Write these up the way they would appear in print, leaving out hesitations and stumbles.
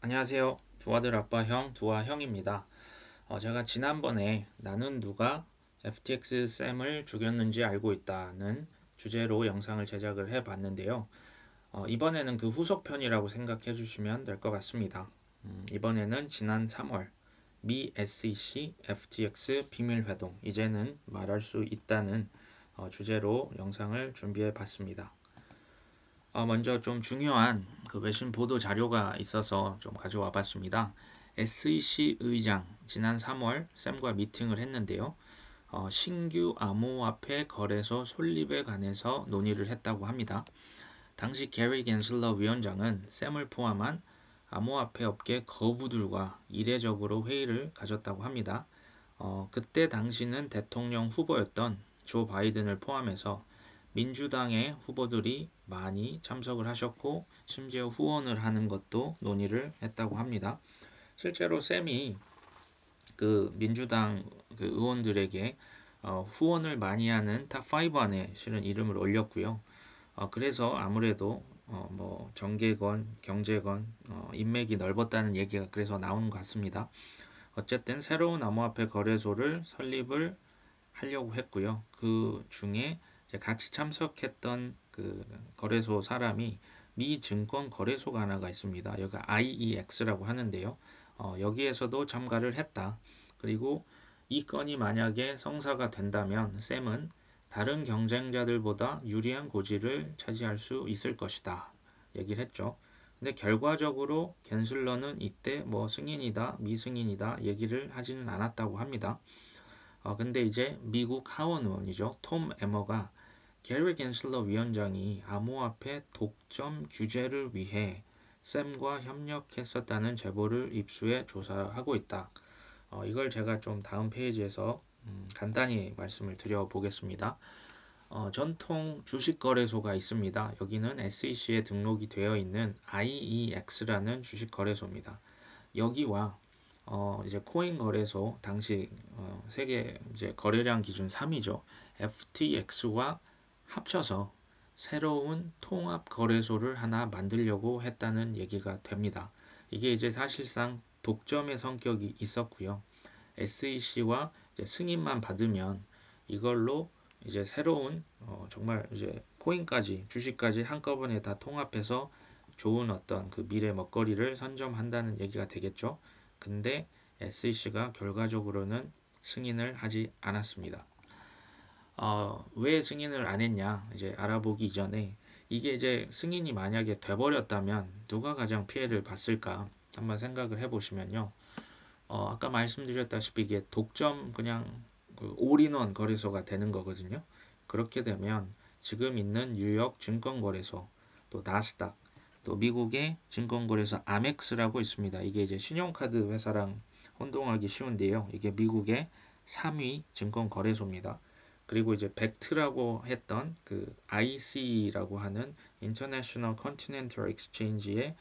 안녕하세요. 두 아들 아빠 형 두아 형입니다. 제가 지난번에 나는 누가 FTX 샘을 죽였는지 알고 있다는 주제로 영상을 제작을 해봤는데요. 이번에는 그 후속편이라고 생각해 주시면 될 것 같습니다. 이번에는 지난 3월 미 SEC FTX 비밀 회동 이제는 말할 수 있다는 주제로 영상을 준비해 봤습니다. 먼저 좀 중요한 그 외신 보도 자료가 있어서 좀 가져와 봤습니다. SEC 의장 지난 3월 샘과 미팅을 했는데요. 신규 암호화폐 거래소 설립에 관해서 논의를 했다고 합니다. 당시 게리 겐슬러 위원장은 샘을 포함한 암호화폐 업계 거부들과 이례적으로 회의를 가졌다고 합니다. 그때 당시는 대통령 후보였던 조 바이든을 포함해서 민주당의 후보들이 많이 참석을 하셨고 심지어 후원을 하는 것도 논의를 했다고 합니다. 실제로 샘이 그 민주당 그 의원들에게 후원을 많이 하는 탑5 안에 실은 이름을 올렸고요. 그래서 아무래도 뭐 정계건, 경제건 인맥이 넓었다는 얘기가 그래서 나오는 것 같습니다. 어쨌든 새로운 암호화폐 거래소를 설립을 하려고 했고요. 그 중에 같이 참석했던 그 거래소 사람이 미 증권 거래소가 하나가 있습니다. 여기가 IEX라고 하는데요. 여기에서도 참가를 했다. 그리고 이 건이 만약에 성사가 된다면 샘은 다른 경쟁자들보다 유리한 고지를 차지할 수 있을 것이다. 얘기를 했죠. 근데 결과적으로 겐슬러는 이때 뭐 승인이다, 미승인이다 얘기를 하지는 않았다고 합니다. 근데 이제 미국 하원 의원이죠. 톰 에머가 게리 겐슬러 위원장이 암호화폐 독점 규제를 위해 샘과 협력했었다는 제보를 입수해 조사하고 있다. 이걸 제가 좀 다음 페이지에서 간단히 말씀을 드려보겠습니다. 전통 주식거래소가 있습니다. 여기는 SEC에 등록이 되어 있는 IEX라는 주식거래소입니다. 여기와 이제 코인 거래소 당시 세계 이제 거래량 기준 3위죠. FTX와 합쳐서 새로운 통합 거래소를 하나 만들려고 했다는 얘기가 됩니다. 이게 이제 사실상 독점의 성격이 있었고요. SEC와 이제 승인만 받으면 이걸로 이제 새로운 정말 이제 코인까지 주식까지 한꺼번에 다 통합해서 좋은 어떤 그 미래 먹거리를 선점한다는 얘기가 되겠죠. 근데 SEC가 결과적으로는 승인을 하지 않았습니다. 왜 승인을 안 했냐 이제 알아보기 이전에 이게 이제 승인이 만약에 돼버렸다면 누가 가장 피해를 봤을까 한번 생각을 해보시면요. 아까 말씀드렸다시피 이게 독점 그냥 그 올인원 거래소가 되는 거거든요. 그렇게 되면 지금 있는 뉴욕 증권거래소, 또 나스닥, 또 미국의 증권거래소 아멕스라고 있습니다. 이게 이제 신용카드 회사랑 혼동하기 쉬운데요. 이게 미국의 3위 증권거래소입니다. 그리고 이제 벡트라고 했던 그 IC라고 하는 International Continental Exchange의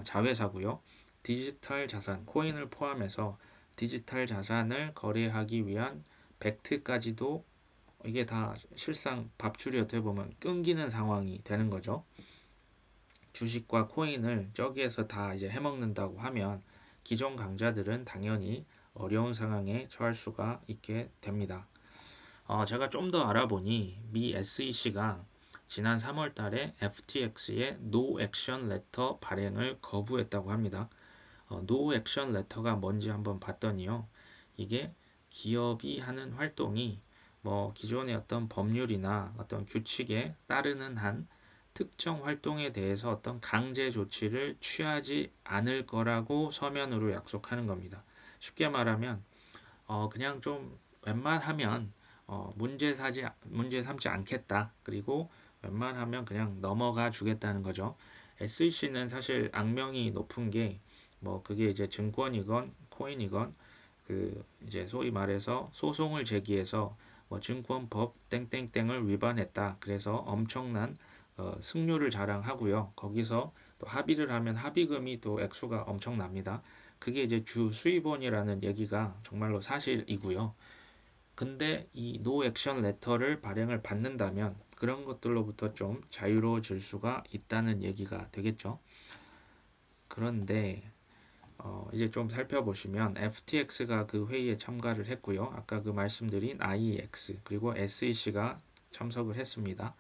자회사고요. 디지털 자산, 코인을 포함해서 디지털 자산을 거래하기 위한 벡트까지도 이게 다 실상 밥줄이 어떻게 보면 끊기는 상황이 되는 거죠. 주식과 코인을 저기에서 다 이제 해먹는다고 하면 기존 강자들은 당연히 어려운 상황에 처할 수가 있게 됩니다. 제가 좀 더 알아보니 미 SEC가 지난 3월 달에 FTX의 노 액션 레터 발행을 거부했다고 합니다. 노 액션 레터가 뭔지 한번 봤더니요. 이게 기업이 하는 활동이 뭐 기존의 어떤 법률이나 어떤 규칙에 따르는 한 특정 활동에 대해서 어떤 강제 조치를 취하지 않을 거라고 서면으로 약속하는 겁니다. 쉽게 말하면 그냥 좀 웬만하면 문제 삼지 않겠다. 그리고 웬만하면 그냥 넘어가 주겠다는 거죠. SEC는 사실 악명이 높은 게 뭐 그게 이제 증권이건 코인이건 그 이제 소위 말해서 소송을 제기해서 뭐 증권법 땡땡땡을 위반했다. 그래서 엄청난 승률을 자랑하고요. 거기서 또 합의를 하면 합의금이 또 액수가 엄청납니다. 그게 이제 주 수입원이라는 얘기가 정말로 사실이고요. 근데 이 노 액션 레터를 발행을 받는다면 그런 것들로부터 좀 자유로워질 수가 있다는 얘기가 되겠죠. 그런데 이제 좀 살펴보시면 FTX가 그 회의에 참가를 했고요. 아까 그 말씀드린 IEX 그리고 SEC가 참석을 했습니다.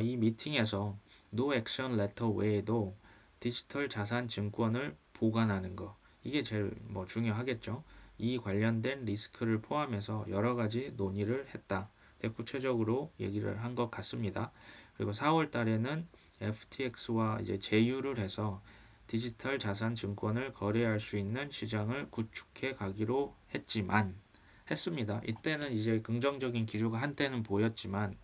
이 미팅에서 노 액션 레터 외에도 디지털 자산 증권을 보관하는 거 이게 제일 뭐 중요하겠죠. 이 관련된 리스크를 포함해서 여러 가지 논의를 했다. 구체적으로 얘기를 한 것 같습니다. 그리고 4월 달에는 FTX와 이제 제휴를 해서 디지털 자산 증권을 거래할 수 있는 시장을 구축해 가기로 했습니다. 이때는 이제 긍정적인 기조가 한때는 보였지만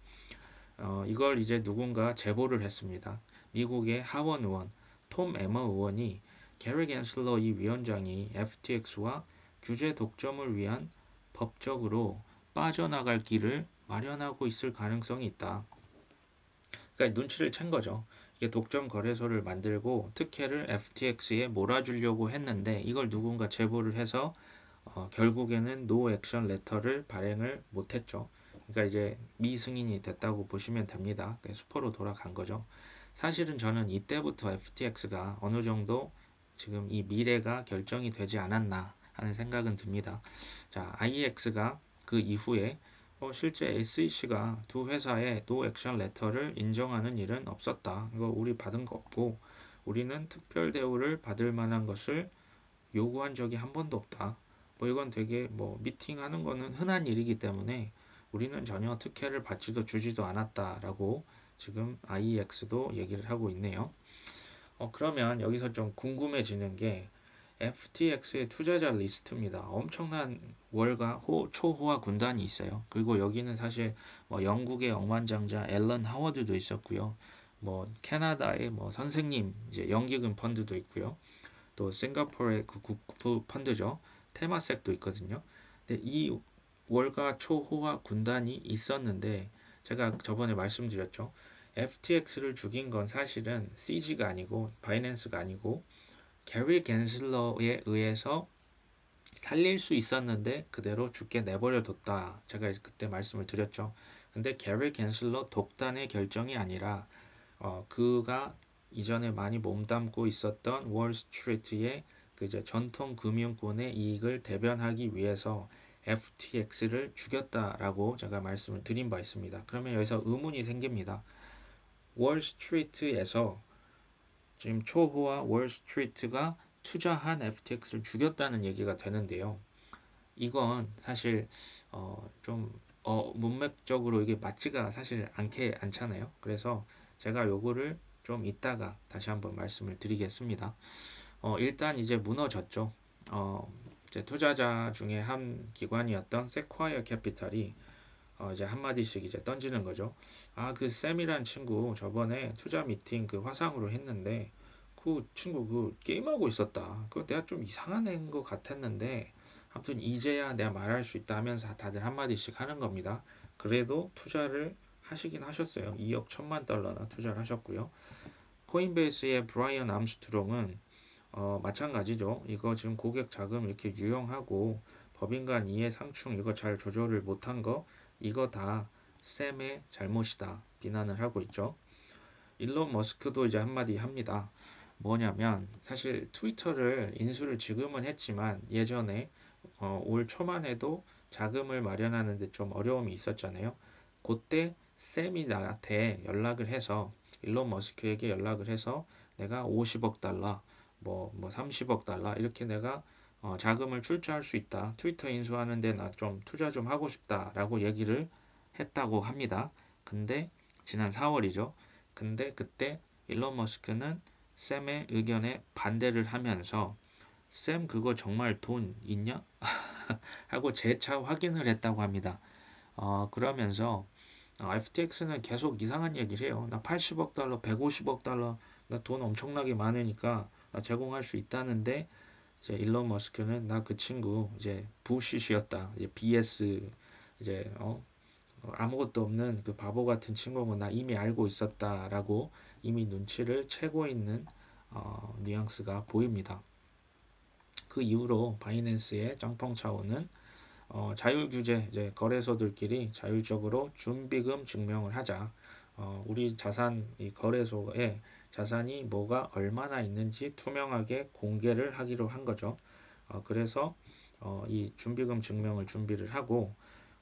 이걸 이제 누군가 제보를 했습니다. 미국의 하원 의원 톰 에머 의원이 게리 갠슬러 이 위원장이 FTX와 규제 독점을 위한 법적으로 빠져나갈 길을 마련하고 있을 가능성이 있다. 그러니까 눈치를 챈 거죠. 이게 독점 거래소를 만들고 특혜를 FTX에 몰아주려고 했는데 이걸 누군가 제보를 해서 결국에는 노 액션 레터를 발행을 못했죠. 그러니까 이제 미승인이 됐다고 보시면 됩니다. 수포로 돌아간 거죠. 사실은 저는 이때부터 FTX가 어느 정도 지금 이 미래가 결정이 되지 않았나 하는 생각은 듭니다. 자, IEX가 그 이후에 실제 SEC가 두 회사의 노 액션 레터를 인정하는 일은 없었다. 이거 우리 받은 거 없고 우리는 특별 대우를 받을 만한 것을 요구한 적이 한 번도 없다. 뭐 이건 되게 뭐 미팅하는 거는 흔한 일이기 때문에 우리는 전혀 특혜를 받지도 주지도 않았다라고 지금 IEX도 얘기를 하고 있네요. 그러면 여기서 좀 궁금해지는 게 FTX의 투자자 리스트입니다. 엄청난 월가 초호화 군단이 있어요. 그리고 여기는 사실 뭐 영국의 억만장자 앨런 하워드도 있었고요. 뭐 캐나다의 뭐 선생님 이제 연기금 펀드도 있고요. 또 싱가포르의 그 국부 펀드죠. 테마섹도 있거든요. 근데 이 월가 초호화 군단이 있었는데 제가 저번에 말씀드렸죠. FTX를 죽인 건 사실은 CG가 아니고 바이낸스가 아니고 게리 갠슬러에 의해서 살릴 수 있었는데 그대로 죽게 내버려 뒀다. 제가 그때 말씀을 드렸죠. 근데 게리 갠슬러 독단의 결정이 아니라 그가 이전에 많이 몸담고 있었던 월스트리트의 그 이제 전통 금융권의 이익을 대변하기 위해서 FTX를 죽였다라고 제가 말씀을 드린 바 있습니다. 그러면 여기서 의문이 생깁니다. 월스트리트에서 지금 초호화 월스트리트가 투자한 FTX를 죽였다는 얘기가 되는데요. 이건 사실 좀 문맥적으로 이게 맞지가 사실 않잖아요. 그래서 제가 요거를 좀 이따가 다시 한번 말씀을 드리겠습니다. 일단 이제 무너졌죠. 이제 투자자 중에 한 기관이었던 세콰이어 캐피탈이 이제 한마디씩 이제 던지는 거죠. 아, 그 쌤이란 친구 저번에 투자 미팅 그 화상으로 했는데 그 친구 그 게임하고 있었다. 그거 내가 좀 이상한 애인 것 같았는데 아무튼 이제야 내가 말할 수 있다 하면서 다들 한마디씩 하는 겁니다. 그래도 투자를 하시긴 하셨어요. 2억 1천만 달러나 투자를 하셨고요. 코인베이스의 브라이언 암스트롱은 마찬가지죠. 이거 지금 고객 자금 이렇게 유용하고 법인간 이해 상충 이거 잘 조절을 못한 거 이거 다 샘의 잘못이다 비난을 하고 있죠. 일론 머스크도 이제 한마디 합니다. 뭐냐면 사실 트위터를 인수를 지금은 했지만 예전에 올 초만 해도 자금을 마련하는데 좀 어려움이 있었잖아요. 그때 샘이 나한테 연락을 해서 일론 머스크에게 연락을 해서 내가 50억 달러 뭐 30억 달러 이렇게 내가 자금을 출자할 수 있다. 트위터 인수하는데 나 좀 투자 좀 하고 싶다라고 얘기를 했다고 합니다. 근데 지난 4월이죠. 근데 그때 일론 머스크는 샘의 의견에 반대를 하면서 샘 그거 정말 돈 있냐? 하고 재차 확인을 했다고 합니다. 그러면서 FTX는 계속 이상한 얘기를 해요. 나 80억 달러, 150억 달러, 나 돈 엄청나게 많으니까 제공할 수 있다는데 이제 일론 머스크는 나 그 친구 이제 부시시였다. 이제 BS 이제 아무것도 없는 그 바보 같은 친구고 나 이미 알고 있었다라고 이미 눈치를 채고 있는 뉘앙스가 보입니다. 그 이후로 바이낸스의 짱펑 차오는 자율 규제 이제 거래소들끼리 자율적으로 준비금 증명을 하자. 우리 자산 이 거래소에 자산이 뭐가 얼마나 있는지 투명하게 공개를 하기로 한 거죠. 그래서 이 준비금 증명을 준비를 하고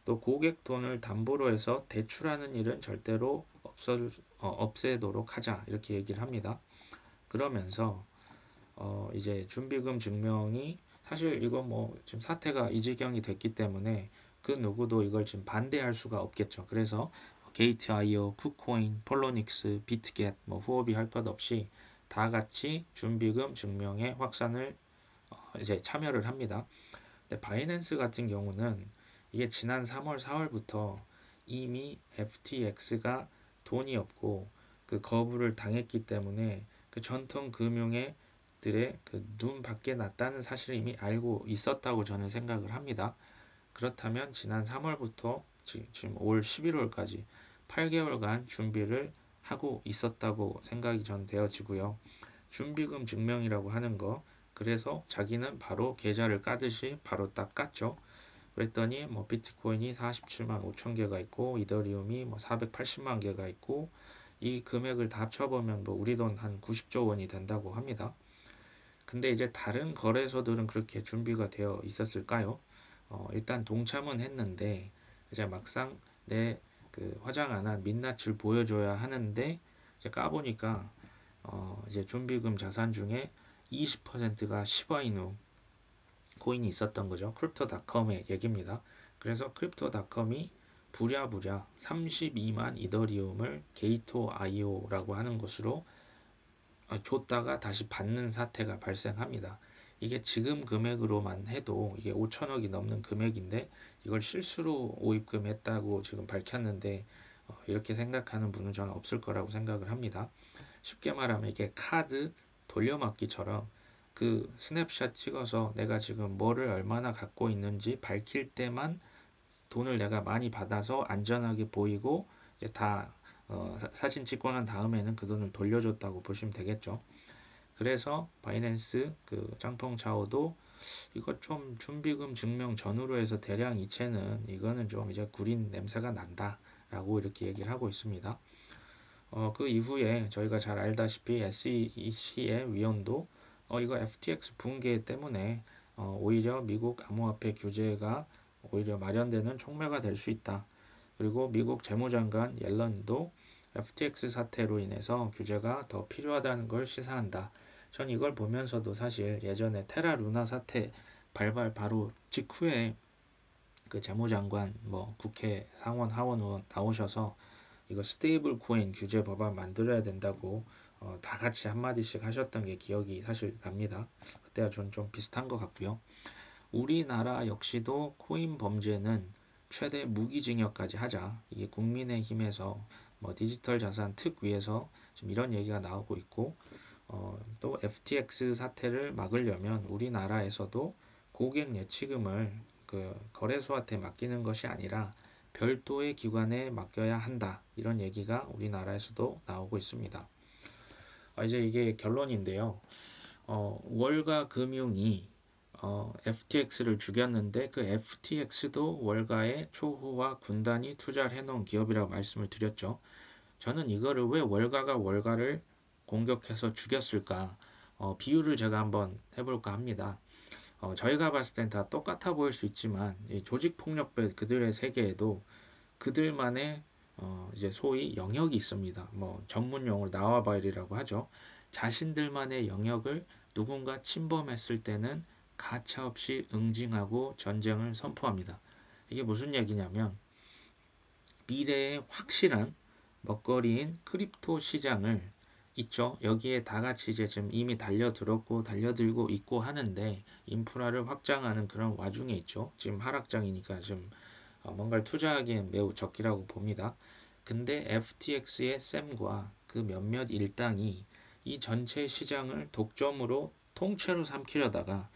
또 고객 돈을 담보로 해서 대출하는 일은 절대로 없애도록 하자 이렇게 얘기를 합니다. 그러면서 이제 준비금 증명이 사실 이거 뭐 지금 사태가 이 지경이 됐기 때문에 그 누구도 이걸 지금 반대할 수가 없겠죠. 그래서 게이트아이오, 쿠코인, 폴로닉스, 비트겟, 뭐 후오비 할 것 없이 다 같이 준비금 증명에 확산을 이제 참여를 합니다. 근데 바이낸스 같은 경우는 이게 지난 3월, 4월부터 이미 FTX가 돈이 없고 그 거부를 당했기 때문에 그 전통 금융의 들의 그 눈 밖에 났다는 사실을 이미 알고 있었다고 저는 생각을 합니다. 그렇다면 지난 3월부터 지금 올 11월까지 8개월간 준비를 하고 있었다고 생각이 전 되어지고요. 준비금 증명이라고 하는 거 그래서 자기는 바로 계좌를 까듯이 바로 딱 깠죠. 그랬더니 뭐 비트코인이 47만 5천 개가 있고 이더리움이 뭐 480만 개가 있고 이 금액을 다 합쳐보면 뭐 우리 돈 한 90조 원이 된다고 합니다. 근데 이제 다른 거래소들은 그렇게 준비가 되어 있었을까요? 일단 동참은 했는데 이제 막상 내 그 화장 안 한 민낯을 보여줘야 하는데 이제 까보니까 이제 준비금 자산 중에 20%가 시바이누 코인이 있었던 거죠. 크립토닷컴의 얘기입니다. 그래서 크립토닷컴이 부랴부랴 32만 이더리움을 게이토 아이오라고 하는 것으로 줬다가 다시 받는 사태가 발생합니다. 이게 지금 금액으로만 해도 이게 5천억이 넘는 금액인데 이걸 실수로 오입금했다고 지금 밝혔는데 이렇게 생각하는 분은 저는 없을 거라고 생각을 합니다. 쉽게 말하면 이게 카드 돌려막기처럼 그 스냅샷 찍어서 내가 지금 뭐를 얼마나 갖고 있는지 밝힐 때만 돈을 내가 많이 받아서 안전하게 보이고 다 사진 찍고 난 다음에는 그 돈을 돌려줬다고 보시면 되겠죠. 그래서 바이낸스 그 짱펑 차오도 이거 좀 준비금 증명 전후로 해서 대량 이체는 이거는 좀 이제 구린 냄새가 난다라고 이렇게 얘기를 하고 있습니다. 그 이후에 저희가 잘 알다시피 SEC의 위원도 이거 FTX 붕괴 때문에 오히려 미국 암호화폐 규제가 오히려 마련되는 촉매가 될 수 있다. 그리고 미국 재무장관 옐런도 FTX 사태로 인해서 규제가 더 필요하다는 걸 시사한다. 전 이걸 보면서도 사실 예전에 테라 루나 사태 발발 바로 직후에 그 재무장관 뭐 국회 상원 하원 의원 나오셔서 이거 스테이블 코인 규제 법안 만들어야 된다고 다 같이 한마디씩 하셨던 게 기억이 사실 납니다. 그때가 좀 비슷한 것 같고요. 우리나라 역시도 코인 범죄는 최대 무기징역까지 하자. 이게 국민의힘에서 뭐 디지털 자산 특위에서 지금 이런 얘기가 나오고 있고 또 FTX 사태를 막으려면 우리나라에서도 고객 예치금을 그 거래소한테 맡기는 것이 아니라 별도의 기관에 맡겨야 한다. 이런 얘기가 우리나라에서도 나오고 있습니다. 이제 이게 결론인데요. 월가 금융이 FTX를 죽였는데 그 FTX도 월가에 초호화 군단이 투자를 해놓은 기업이라고 말씀을 드렸죠. 저는 이거를 왜 월가가 월가를 공격해서 죽였을까? 비유를 제가 한번 해볼까 합니다. 저희가 봤을 땐 다 똑같아 보일 수 있지만 이 조직폭력배 그들의 세계에도 그들만의 이제 소위 영역이 있습니다. 뭐 전문 용어로 나와바일이라고 하죠. 자신들만의 영역을 누군가 침범했을 때는 가차없이 응징하고 전쟁을 선포합니다. 이게 무슨 얘기냐면 미래의 확실한 먹거리인 크립토 시장을 있죠. 여기에 다 같이 이제 지금 이미 달려들었고 달려들고 있고 하는데 인프라를 확장하는 그런 와중에 있죠. 지금 하락장이니까 지금 뭔가를 투자하기엔 매우 적기라고 봅니다. 근데 FTX의 샘과 그 몇몇 일당이 이 전체 시장을 독점으로 통째로 삼키려다가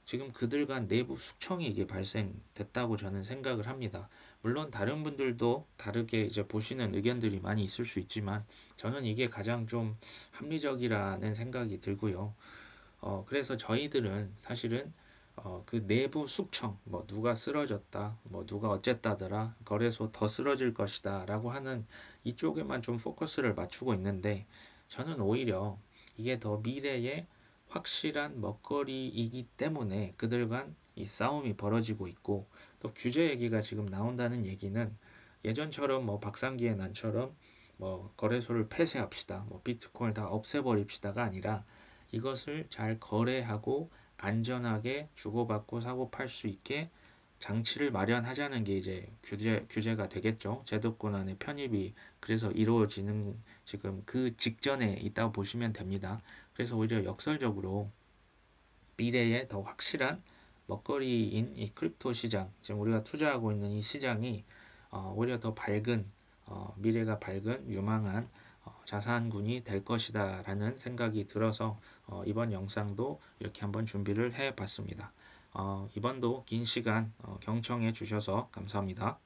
지금 그들 간 내부 숙청이 이게 발생됐다고 저는 생각을 합니다. 물론 다른 분들도 다르게 이제 보시는 의견들이 많이 있을 수 있지만 저는 이게 가장 좀 합리적이라는 생각이 들고요. 그래서 저희들은 사실은 그 내부 숙청, 뭐 누가 쓰러졌다, 뭐 누가 어쨌다더라, 거래소 더 쓰러질 것이다 라고 하는 이쪽에만 좀 포커스를 맞추고 있는데 저는 오히려 이게 더 미래의 확실한 먹거리이기 때문에 그들 간 이 싸움이 벌어지고 있고, 또 규제 얘기가 지금 나온다는 얘기는 예전처럼 뭐 박상기의 난처럼 뭐 거래소를 폐쇄합시다, 뭐 비트코인 다 없애버립시다가 아니라 이것을 잘 거래하고 안전하게 주고받고 사고 팔 수 있게 장치를 마련하자는 게 이제 규제가 되겠죠. 제도권 안에 편입이 그래서 이루어지는 지금 그 직전에 있다고 보시면 됩니다. 그래서 오히려 역설적으로 미래에 더 확실한 먹거리인 이 크립토 시장, 지금 우리가 투자하고 있는 이 시장이 오히려 더 밝은, 미래가 밝은 유망한 자산군이 될 것이다라는 생각이 들어서 이번 영상도 이렇게 한번 준비를 해봤습니다. 이번도 긴 시간 경청해 주셔서 감사합니다.